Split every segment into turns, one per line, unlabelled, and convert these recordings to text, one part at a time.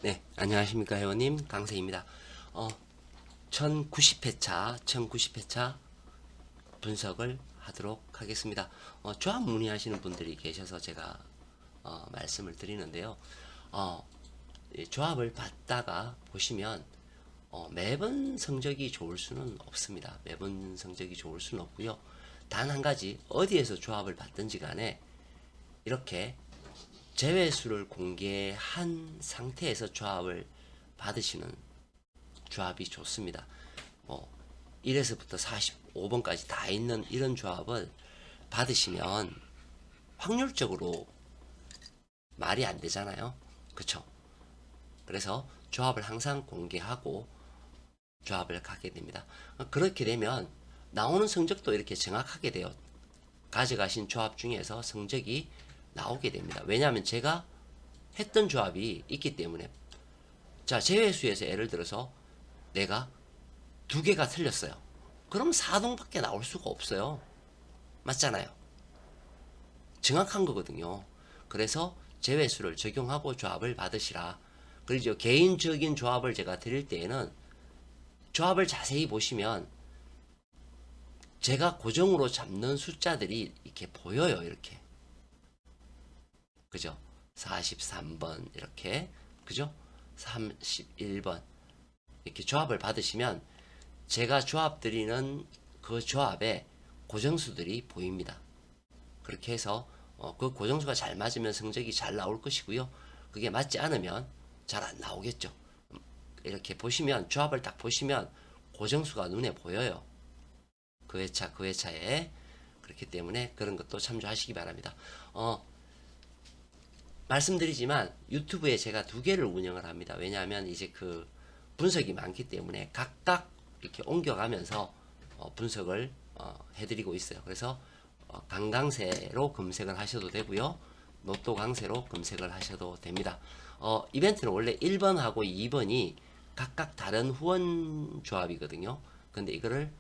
네, 안녕하십니까 회원님 강세입니다. 1090회차 분석을 하도록 하겠습니다. 조합 문의하시는 분들이 계셔서 제가 말씀을 드리는데요. 이 조합을 받다가 보시면 매번 성적이 좋을 수는 없습니다. 매번 성적이 좋을 수는 없고요. 단 한 가지 어디에서 조합을 받든지 간에 이렇게 제외수를 공개한 상태에서 조합을 받으시는 조합이 좋습니다. 1에서부터 45번까지 다 있는 이런 조합을 받으시면 확률적으로 말이 안 되잖아요. 그쵸? 그래서 조합을 항상 공개하고 조합을 갖게 됩니다. 그렇게 되면 나오는 성적도 이렇게 정확하게 돼요. 가져가신 조합 중에서 성적이 나오게 됩니다. 왜냐하면 제가 했던 조합이 있기 때문에. 자, 제외수에서 예를 들어서 내가 두 개가 틀렸어요. 그럼 4동밖에 나올 수가 없어요. 맞잖아요. 정확한 거거든요. 그래서 제외수를 적용하고 조합을 받으시라. 그리고 개인적인 조합을 제가 드릴 때에는 조합을 자세히 보시면 제가 고정으로 잡는 숫자들이 이렇게 보여요. 이렇게. 그죠? 43번 이렇게. 그죠? 31번 이렇게 조합을 받으시면 제가 조합 드리는 그 조합에 고정수들이 보입니다. 그렇게 해서 그 고정수가 잘 맞으면 성적이 잘 나올 것이고요. 그게 맞지 않으면 잘 안 나오겠죠. 이렇게 보시면 조합을 딱 보시면 고정수가 눈에 보여요. 그 회차 그 회차에. 그렇기 때문에 그런 것도 참조하시기 바랍니다. 말씀드리지만 유튜브에 제가 두 개를 운영을 합니다. 왜냐하면 이제 그 분석이 많기 때문에 각각 이렇게 옮겨가면서 분석을 해드리고 있어요. 그래서 강강세로 검색을 하셔도 되고요. 로또 강세로 검색을 하셔도 됩니다. 이벤트는 원래 1번하고 2번이 각각 다른 후원 조합이거든요. 근데 이거를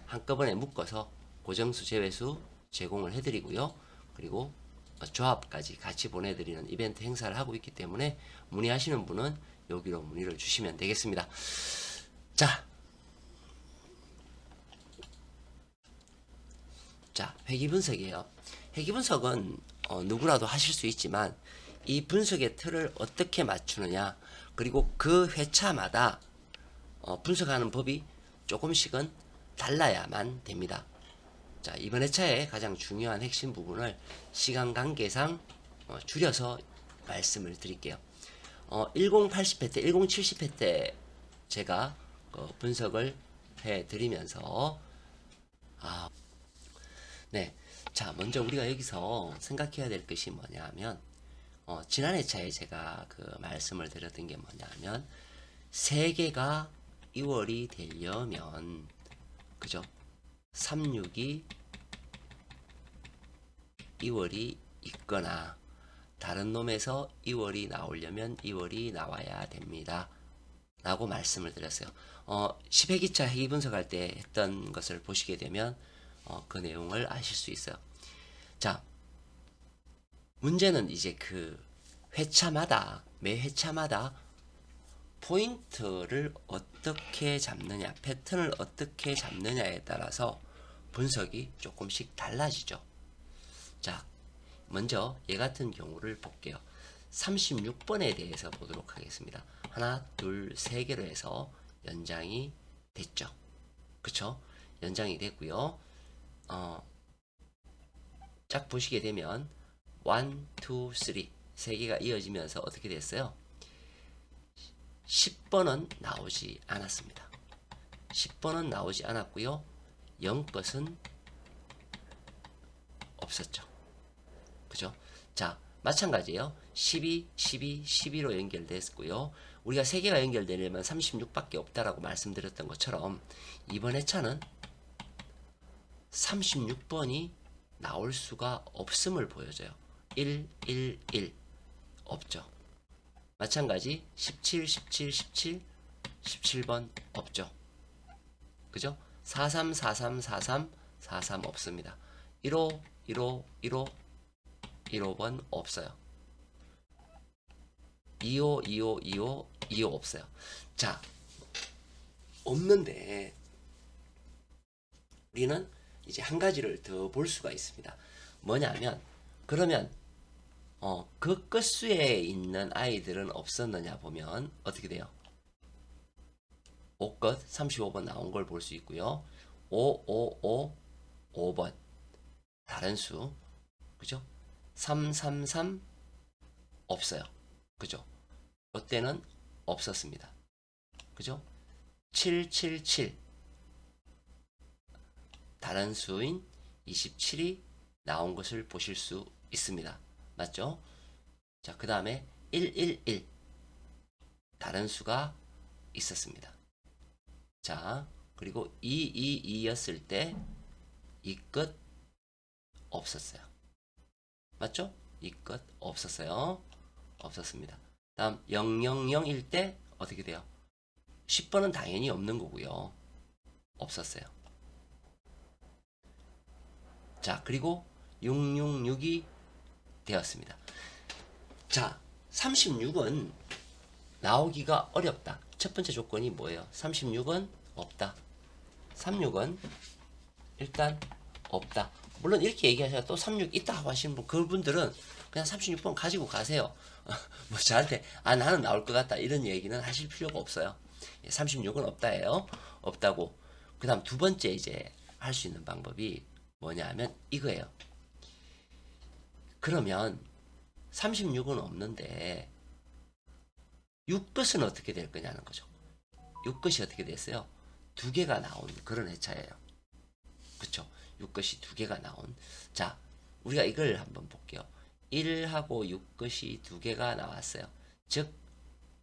한꺼번에 묶어서 고정수 제외수 제공을 해드리고요. 그리고 조합까지 같이 보내드리는 이벤트 행사를 하고 있기 때문에 문의하시는 분은 여기로 문의를 주시면 되겠습니다. 자, 회귀 분석이에요. 회귀 분석은 누구라도 하실 수 있지만 이 분석의 틀을 어떻게 맞추느냐, 그리고 그 회차마다 분석하는 법이 조금씩은 달라야만 됩니다. 자, 이번 회차의 가장 중요한 핵심 부분을 시간 관계상 줄여서 말씀을 드릴게요. 1080회 때, 1070회 때 제가 분석을 해 드리면서 네. 자, 먼저 우리가 여기서 생각해야 될 것이 뭐냐 하면 지난 회차에 제가 그 말씀을 드렸던 게 뭐냐 하면 세 개가 2월이 되려면 그죠? 36이 2월이 있거나 다른 놈에서 2월이 나오려면 2월이 나와야 됩니다. 라고 말씀을 드렸어요. 10회기차 회귀 분석할 때 했던 것을 보시게 되면 그 내용을 아실 수 있어요. 자, 문제는 이제 그 회차마다, 매 회차마다 포인트를 어떻게 잡느냐, 패턴을 어떻게 잡느냐에 따라서 분석이 조금씩 달라지죠. 자, 먼저 얘 같은 경우를 볼게요. 36번에 대해서 보도록 하겠습니다. 하나, 둘, 세 개로 해서 연장이 됐죠. 그쵸? 연장이 됐고요. 쫙 보시게 되면 1, 2, 3 세 개가 이어지면서 어떻게 됐어요? 10번은 나오지 않았습니다. 10번은 나오지 않았고요. 0것은 없었죠. 그죠? 자, 마찬가지예요. 12, 12, 12로 연결됐고요. 우리가 3개가 연결되려면 36밖에 없다라고 말씀드렸던 것처럼 이번 회차는 36번이 나올 수가 없음을 보여줘요. 1, 1, 1 없죠. 마찬가지 17, 17, 17, 17번 없죠. 그죠? 43, 43, 43, 43 없습니다. 15, 15, 15, 15번 없어요. 25, 25, 25, 이유 없어요. 자, 없는데 우리는 이제 한 가지를 더 볼 수가 있습니다. 뭐냐면 그러면 그 끝수에 있는 아이들은 없었느냐 보면 어떻게 돼요? 5끝 35번 나온 걸 볼 수 있고요. 5, 5, 5, 5번 다른 수 그죠? 3, 3, 3 없어요. 그죠? 이때는 없었습니다. 그죠? 7, 7, 7 다른 수인 27이 나온 것을 보실 수 있습니다. 맞죠? 자, 그 다음에 1, 1, 1 다른 수가 있었습니다. 자, 그리고 2, 2, 2였을 때 이 끝 없었어요. 맞죠? 이 끝 없었어요. 없었습니다. 다음 0, 0, 0일 때 어떻게 돼요? 10번은 당연히 없는 거고요. 없었어요. 자, 그리고 666이 되었습니다. 자, 36은 나오기가 어렵다. 첫 번째 조건이 뭐예요? 36은 없다. 36은 일단 없다. 물론 이렇게 얘기하셔야 또 36 있다 하고 하시는 분, 그분들은 그냥 36번 가지고 가세요. 뭐 저한테 나는 나올 것 같다 이런 얘기는 하실 필요가 없어요. 36은 없다예요. 없다고. 그 다음 두 번째 이제 할 수 있는 방법이 뭐냐 하면 이거예요. 그러면 36은 없는데 6끝은 어떻게 될 거냐는 거죠. 6끝이 어떻게 됐어요? 두 개가 나온 그런 회차예요. 그쵸? 6끝이 두 개가 나온. 자, 우리가 이걸 한번 볼게요. 1하고 6끝이 두 개가 나왔어요. 즉,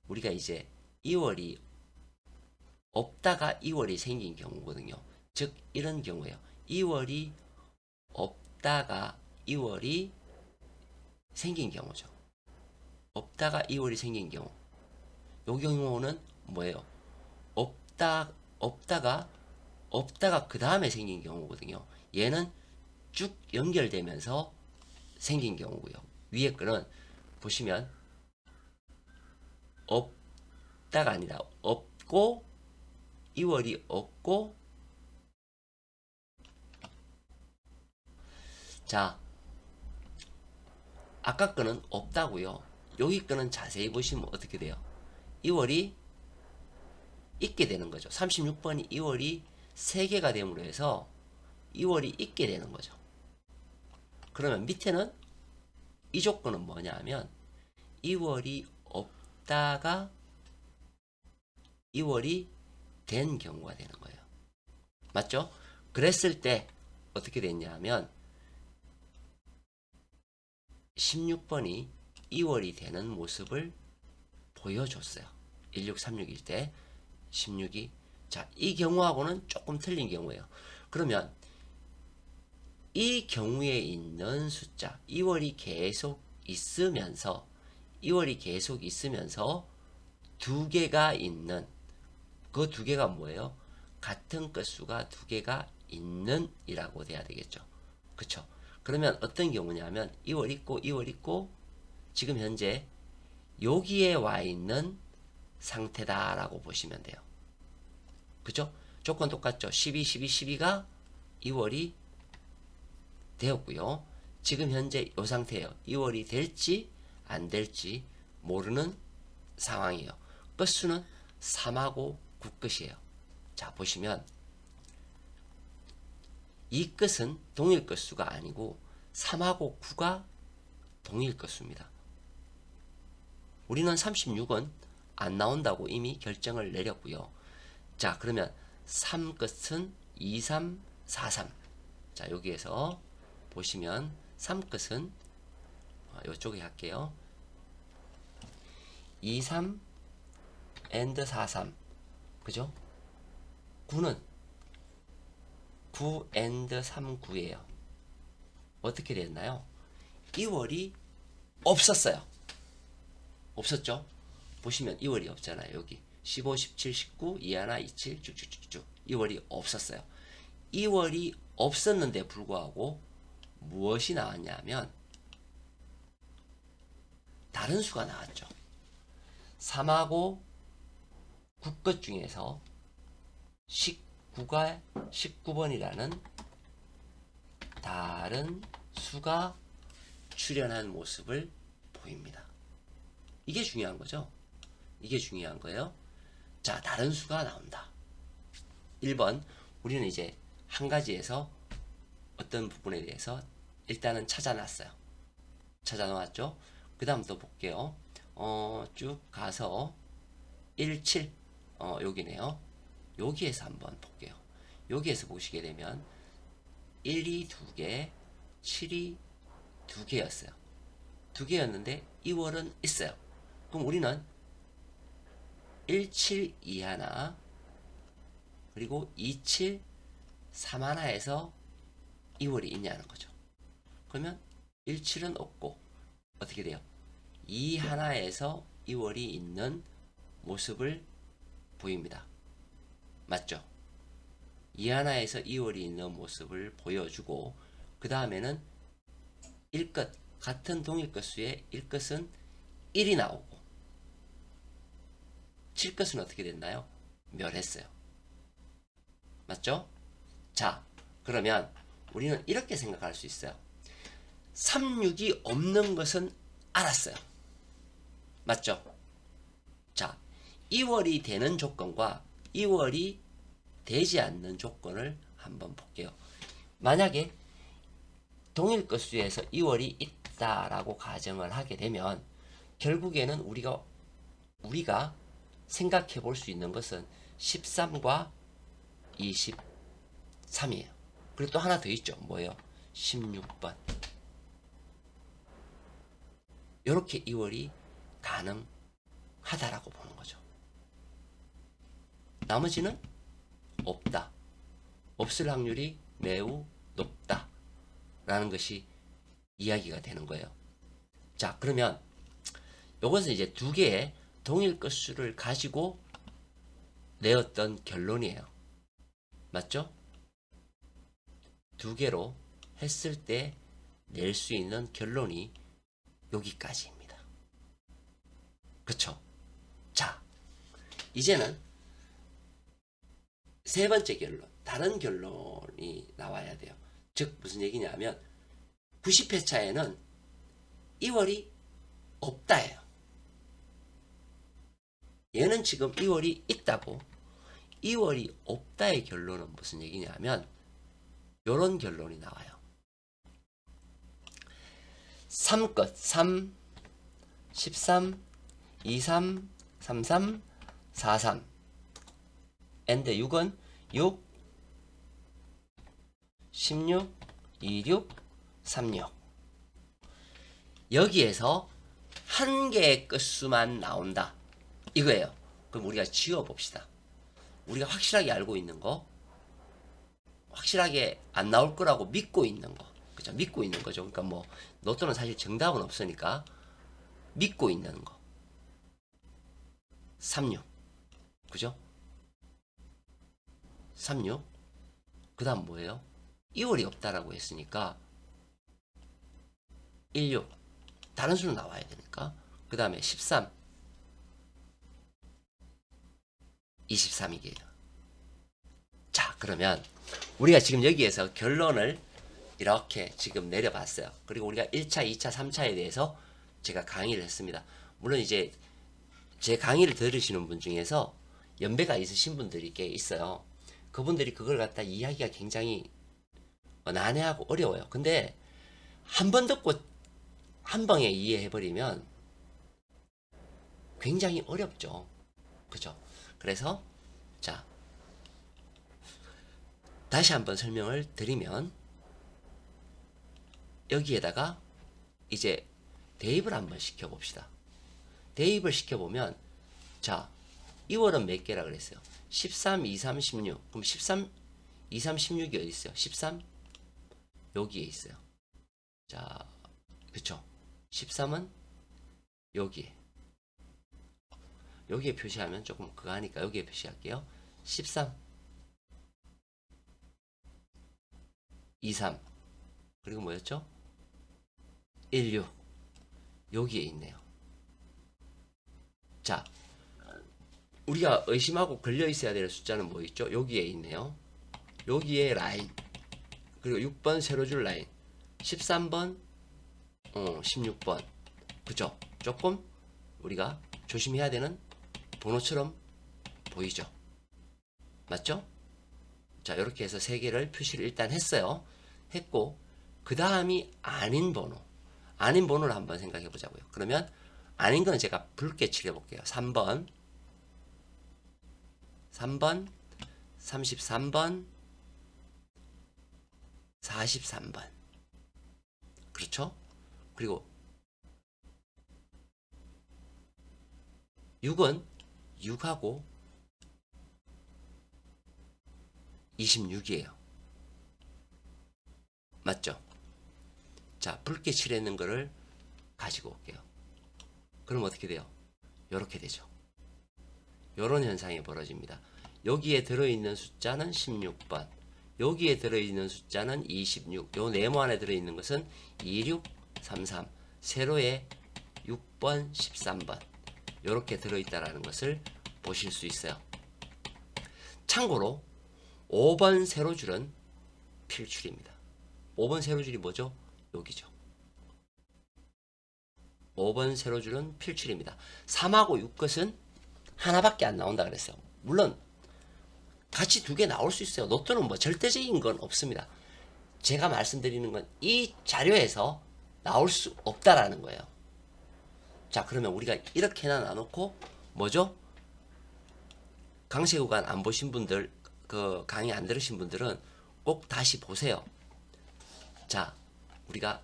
우리가 이제 2월이 없다가 2월이 생긴 경우거든요. 즉, 이런 경우예요. 2월이 없다가 2월이 생긴 경우죠. 없다가 2월이 생긴 경우. 요 경우는 뭐예요? 없다가 그 다음에 생긴 경우거든요. 얘는 쭉 연결되면서 생긴 경우고요. 위에 거는 보시면 없다가 아니라 없고 2월이 없고 자 아까 거는 없다고요. 여기 거는 자세히 보시면 어떻게 돼요? 2월이 있게 되는 거죠. 36번이 2월이 3개가 됨으로 해서 2월이 있게 되는 거죠. 그러면 밑에는 이 조건은 뭐냐 하면 2월이 없다가 2월이 된 경우가 되는 거예요. 맞죠? 그랬을 때 어떻게 됐냐 하면 16번이 2월이 되는 모습을 보여줬어요. 1636일 때 16이 자, 이 경우하고는 조금 틀린 경우예요. 그러면 이 경우에 있는 숫자 2월이 계속 있으면서 두 개가 있는 그 두 개가 뭐예요? 같은 끝수가 두 개가 있는 이라고 돼야 되겠죠. 그쵸? 그러면 어떤 경우냐면 2월 있고 지금 현재 여기에 와 있는 상태다라고 보시면 돼요. 그죠? 조건 똑같죠? 12가 2월이 되었고요. 지금 현재 이 상태예요. 2월이 될지 안 될지 모르는 상황이에요. 끝수는 3하고 9끝이에요. 자, 보시면 이 끝은 동일 끝수가 아니고 3하고 9가 동일 끝수입니다. 우리는 36은 안 나온다고 이미 결정을 내렸고요. 자, 그러면 3끝은 2, 3, 4, 3. 자, 여기에서 보시면 3끝은 이쪽에 할게요. 2, 3 and 4, 3. 그죠? 9는 9 and 3, 9예요. 어떻게 됐나요? 2월이 없었어요. 없었죠? 보시면 2월이 없잖아요. 여기 15, 17, 19, 21, 27 쭉쭉쭉쭉 2월이 없었어요. 2월이 없었는데 불구하고 무엇이 나왔냐면 다른 수가 나왔죠. 3하고 9것 중에서 19번이라는 다른 수가 출현한 모습을 보입니다. 이게 중요한 거죠. 이게 중요한 거예요. 자, 다른 수가 나온다. 1번, 우리는 이제 한 가지에서 어떤 부분에 대해서 일단은 찾아놨어요. 찾아놓았죠. 그 다음 또 볼게요. 쭉 가서 17, 여기네요. 여기에서 한번 볼게요. 여기에서 보시게 되면 1이 2개, 7이 2개였어요. 2개였는데 2월은 있어요. 그럼 우리는 17, 2 하나, 그리고 27, 3 하나에서 2월이 있냐는 거죠. 그러면 17은 없고 어떻게 돼요? 2 하나에서 2월이 있는 모습을 보입니다. 맞죠? 2 하나에서 2월이 있는 모습을 보여주고 그 다음에는 1것, 같은 동일것 수의 1것은 1이 나오고 7것은 어떻게 됐나요? 멸했어요. 맞죠? 자, 그러면 우리는 이렇게 생각할 수 있어요. 36이 없는 것은 알았어요. 맞죠? 자, 2월이 되는 조건과 2월이 되지 않는 조건을 한번 볼게요. 만약에 동일 것수에서 2월이 있다라고 가정을 하게 되면 결국에는 우리가 생각해 볼 수 있는 것은 13과 23이에요. 그리고 또 하나 더 있죠. 뭐예요? 16번. 이렇게 2월이 가능하다라고 보는 거죠. 나머지는 없다. 없을 확률이 매우 높다. 라는 것이 이야기가 되는 거예요. 자, 그러면 이것은 이제 두 개의 동일 것수를 가지고 내었던 결론이에요. 맞죠? 두 개로 했을 때 낼 수 있는 결론이 여기까지입니다. 그쵸? 자, 이제는 세 번째 결론, 다른 결론이 나와야 돼요. 즉 무슨 얘기냐면 90회차에는 2월이 없다예요. 얘는 지금 2월이 있다고 2월이 없다의 결론은 무슨 얘기냐면 요런 결론이 나와요. 3것 3, 13, 23, 33, 43 and 6은 6, 16, 26, 36 여기에서 한 개의 끝수만 나온다 이거예요. 그럼 우리가 지워봅시다. 우리가 확실하게 알고 있는 거, 확실하게 안 나올 거라고 믿고 있는 거, 그죠? 믿고 있는 거죠. 그러니까 뭐 로또는 사실 정답은 없으니까 믿고 있는 거. 36, 그죠? 36. 그 다음 뭐예요? 2월이 없다라고 했으니까 16. 다른 수는 나와야 되니까. 그 다음에 13. 23이게요. 자, 그러면 우리가 지금 여기에서 결론을 이렇게 지금 내려봤어요. 그리고 우리가 1차, 2차, 3차에 대해서 제가 강의를 했습니다. 물론 이제 제 강의를 들으시는 분 중에서 연배가 있으신 분들이 꽤 있어요. 그분들이 그걸 갖다 이해하기가 굉장히 난해하고 어려워요. 근데 한 번 듣고 한 방에 이해해버리면 굉장히 어렵죠. 그죠? 그래서 자, 다시 한번 설명을 드리면 여기에다가 이제 대입을 한번 시켜봅시다. 대입을 시켜보면 자, 2월은 몇 개라 그랬어요? 13, 23, 16. 그럼 13, 23, 16이 어디 있어요? 13? 여기에 있어요. 자, 그쵸? 13은 여기에. 여기에 표시하면 조금 그거 하니까 여기에 표시할게요. 13, 23. 그리고 뭐였죠? 16. 여기에 있네요. 자, 우리가 의심하고 걸려 있어야 될 숫자는 뭐 있죠? 여기에 있네요. 여기에 라인, 그리고 6번 세로줄 라인, 13번, 16번. 그죠? 조금 우리가 조심해야 되는 번호처럼 보이죠? 맞죠? 자, 이렇게 해서 세 개를 표시를 일단 했어요. 했고, 그 다음이 아닌 번호. 아닌 번호를 한번 생각해 보자고요. 그러면 아닌 거는 제가 붉게 칠해 볼게요. 3번, 33번, 43번. 그렇죠? 그리고 6은 6하고 26이에요. 맞죠? 자, 붉게 칠했는 거를 가지고 올게요. 그럼 어떻게 돼요? 이렇게 되죠. 이런 현상이 벌어집니다. 여기에 들어있는 숫자는 16번, 여기에 들어있는 숫자는 26, 요 네모 안에 들어있는 것은 26, 33, 세로에 6번, 13번 이렇게 들어있다는 것을 보실 수 있어요. 참고로 5번 세로줄은 필출입니다. 5번 세로줄이 뭐죠? 여기죠. 5번 세로줄은 필출입니다. 3하고 6것은 하나밖에 안 나온다 그랬어요. 물론 같이 두 개 나올 수 있어요. 로또는 뭐 절대적인 건 없습니다. 제가 말씀드리는 건 이 자료에서 나올 수 없다라는 거예요. 자, 그러면 우리가 이렇게나 나놓고 뭐죠? 강세구간 안 보신 분들, 그 강의 안 들으신 분들은 꼭 다시 보세요. 자, 우리가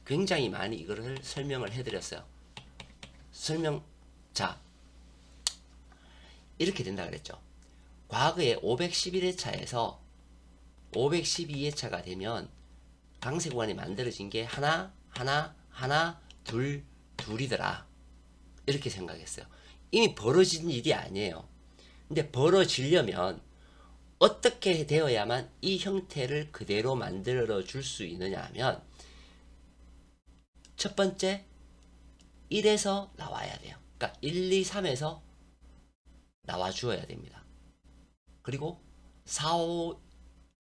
굉장히 많이 이거를 설명을 해드렸어요. 자, 이렇게 된다 그랬죠. 과거에 511회차에서 512회차가 되면 강세구간이 만들어진 게 하나, 둘, 둘이더라. 이렇게 생각했어요. 이미 벌어진 일이 아니에요. 근데 벌어지려면 어떻게 되어야만 이 형태를 그대로 만들어 줄 수 있느냐 하면 첫 번째 1에서 나와야 돼요. 그러니까 1, 2, 3에서 나와 주어야 됩니다. 그리고 4, 5,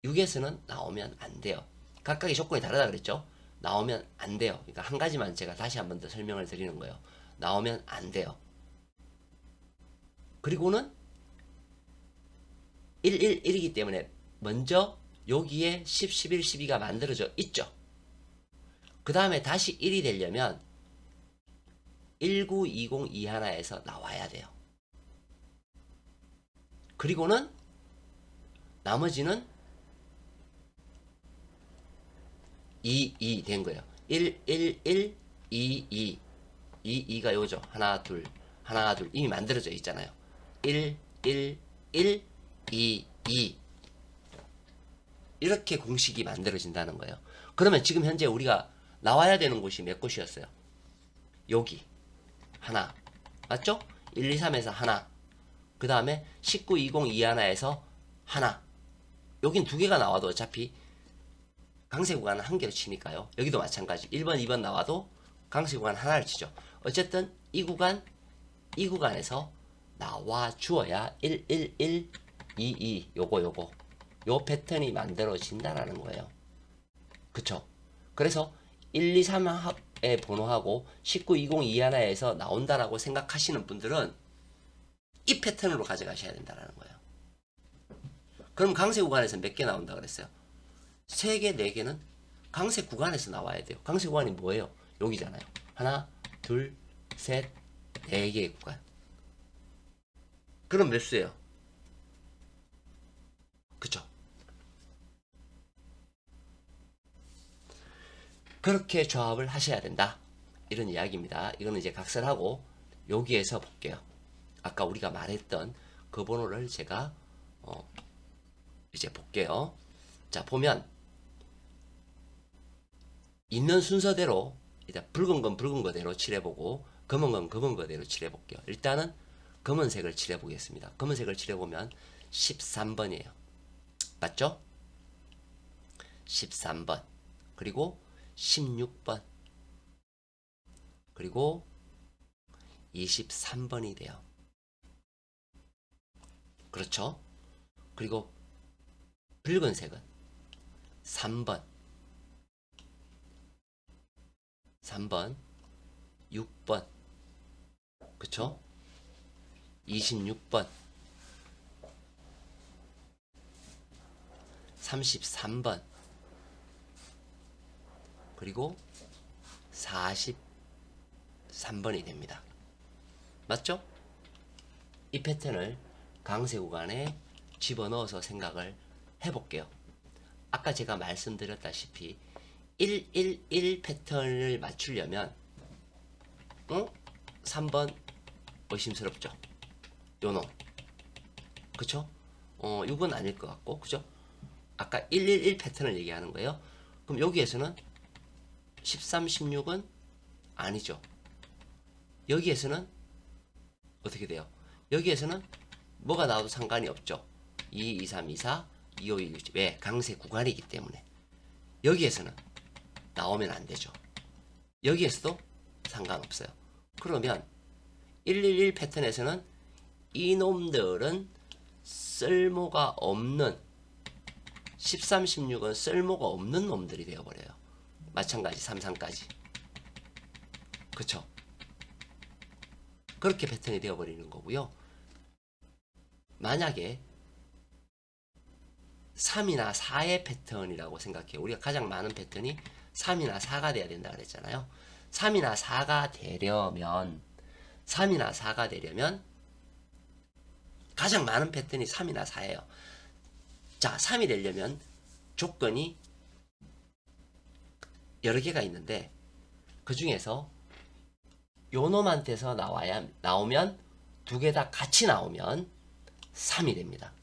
6에서는 나오면 안 돼요. 각각의 조건이 다르다 그랬죠? 나오면 안 돼요. 그러니까 한 가지만 제가 다시 한 번 더 설명을 드리는 거예요. 나오면 안 돼요. 그리고는 1, 1, 1이기 때문에 먼저 여기에 10, 11, 12가 만들어져 있죠. 그 다음에 다시 1이 되려면 19, 20, 21에서 나와야 돼요. 그리고는 나머지는 2 된 거예요. 1, 1, 1, 2, 2가 요죠. 하나, 둘, 이미 만들어져 있잖아요. 1, 1, 1, 2. 이렇게 공식이 만들어진다는 거예요. 그러면 지금 현재 우리가 나와야 되는 곳이 몇 곳이었어요? 여기. 하나. 맞죠? 1, 2, 3에서 하나. 그 다음에 19, 20, 21에서 하나. 여긴 두 개가 나와도 어차피 강세 구간은 한 개로 치니까요. 여기도 마찬가지. 1번, 2번 나와도 강세 구간 하나를 치죠. 어쨌든 이 구간에서 나와 주어야 1, 1, 1, 2, 요거. 요 패턴이 만들어진다라는 거예요. 그쵸? 그래서 1, 2, 3의 번호하고 19, 20, 21에서 나온다라고 생각하시는 분들은 이 패턴으로 가져가셔야 된다라는 거예요. 그럼 강세 구간에서 몇 개 나온다 그랬어요? 3개, 4개는 강세 구간에서 나와야 돼요. 강세 구간이 뭐예요? 여기잖아요. 하나, 둘, 셋, 4개의 구간. 그럼 몇 수예요? 그쵸? 그렇게 조합을 하셔야 된다. 이런 이야기입니다. 이거는 이제 각설하고 여기에서 볼게요. 아까 우리가 말했던 그 번호를 제가 이제 볼게요. 자, 보면 있는 순서대로 일단 붉은 건 붉은 거대로 칠해보고 검은 건 검은 거대로 칠해볼게요. 일단은 검은색을 칠해보겠습니다. 검은색을 칠해보면 13번이에요. 맞죠? 13번 그리고 16번 그리고 23번이 돼요. 그렇죠? 그리고 붉은색은 3번, 6번, 그쵸? 26번, 33번, 그리고 43번이 됩니다. 맞죠? 이 패턴을 강세 구간에 집어넣어서 생각을 해볼게요. 아까 제가 말씀드렸다시피 111 패턴을 맞추려면 3번 의심스럽죠? 요놈, 그쵸? 6은 아닐 것 같고, 그죠? 아까 111 패턴을 얘기하는 거예요. 그럼 여기에서는 13, 16은 아니죠. 여기에서는 어떻게 돼요? 여기에서는 뭐가 나와도 상관이 없죠. 2, 2, 3, 2, 4, 2, 5, 2, 6. 왜? 강세 구간이기 때문에. 여기에서는 나오면 안 되죠. 여기에서도 상관없어요. 그러면 111 패턴에서는 이놈들은 쓸모가 없는 13, 16은 쓸모가 없는 놈들이 되어버려요. 마찬가지 3, 3까지. 그쵸? 그렇게 패턴이 되어버리는 거고요. 만약에 3이나 4의 패턴이라고 생각해요. 우리가 가장 많은 패턴이 3이나 4가 돼야 된다 그랬잖아요. 3이나 4가 되려면 가장 많은 패턴이 3이나 4예요. 자, 3이 되려면 조건이 여러 개가 있는데 그 중에서 요 놈한테서 나오면 두 개 다 같이 나오면 3이 됩니다.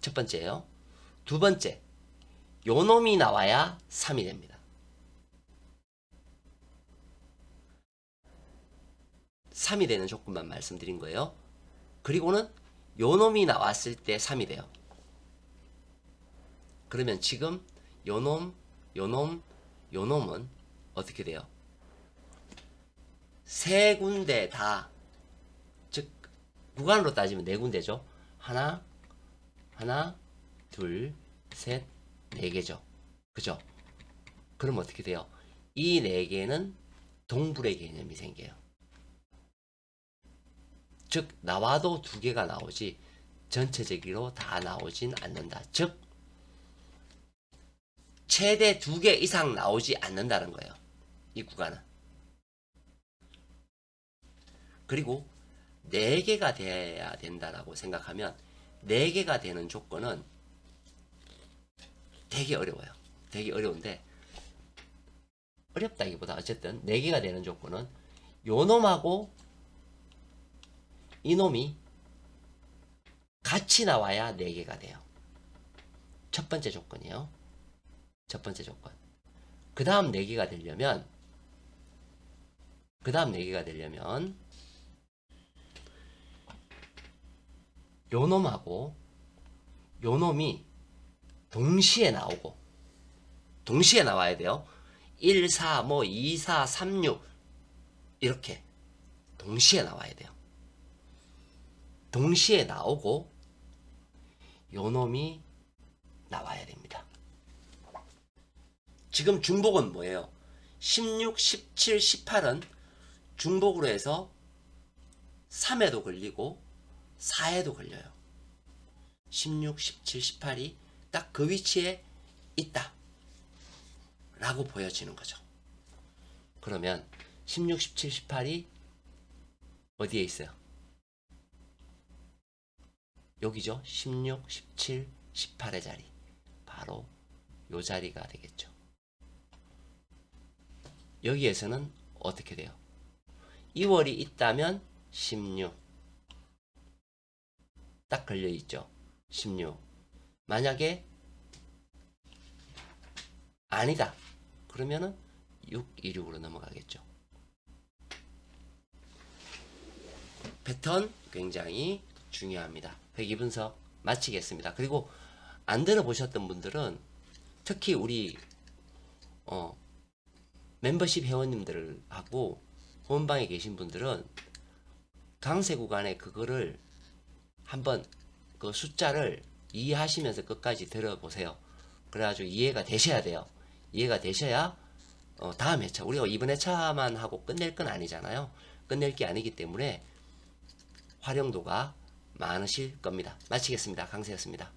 첫 번째예요. 두 번째, 요 놈이 나와야 3이 됩니다. 3이 되는 조건만 말씀드린 거예요. 그리고는 요 놈이 나왔을 때 3이 돼요. 그러면 지금 요 놈, 요 놈, 요 놈은 어떻게 돼요? 세 군데 다, 즉 구간으로 따지면 네 군데죠. 하나, 둘, 셋, 네 개죠. 그죠? 그럼 어떻게 돼요? 이 네 개는 동불의 개념이 생겨요. 즉 나와도 두 개가 나오지 전체적으로 다 나오진 않는다. 즉 최대 두 개 이상 나오지 않는다는 거예요. 이 구간은. 그리고 4개가 돼야 된다라고 생각하면 4개가 되는 조건은 되게 어려워요. 되게 어려운데 어렵다기보다 어쨌든 4개가 되는 조건은 요 놈하고 이 놈이 같이 나와야 4개가 돼요. 첫 번째 조건이에요. 첫 번째 조건. 그 다음 4개가 되려면 요 놈하고 요 놈이 동시에 나오고 동시에 나와야 돼요. 1, 4, 2, 4, 3, 6 이렇게 동시에 나와야 돼요. 동시에 나오고 요 놈이 나와야 됩니다. 지금 중복은 뭐예요? 16, 17, 18은 중복으로 해서 3에도 걸리고 4에도 걸려요. 16, 17, 18이 딱 그 위치에 있다 라고 보여지는 거죠. 그러면 16, 17, 18이 어디에 있어요? 여기죠. 16, 17, 18의 자리. 바로 요 자리가 되겠죠. 여기에서는 어떻게 돼요? 2월이 있다면 16. 딱 걸려있죠. 16. 만약에 아니다. 그러면은 6, 2, 6으로 넘어가겠죠. 패턴 굉장히 중요합니다. 회귀 분석 마치겠습니다. 그리고 안 들어보셨던 분들은 특히 우리 멤버십 회원님들하고 후원방에 계신 분들은 강세 구간에 그거를 한번 그 숫자를 이해하시면서 끝까지 들어보세요. 그래가지고 이해가 되셔야 돼요. 이해가 되셔야 다음 회차, 우리가 이번 회차만 하고 끝낼 건 아니잖아요. 끝낼 게 아니기 때문에 활용도가 많으실 겁니다. 마치겠습니다. 강세였습니다.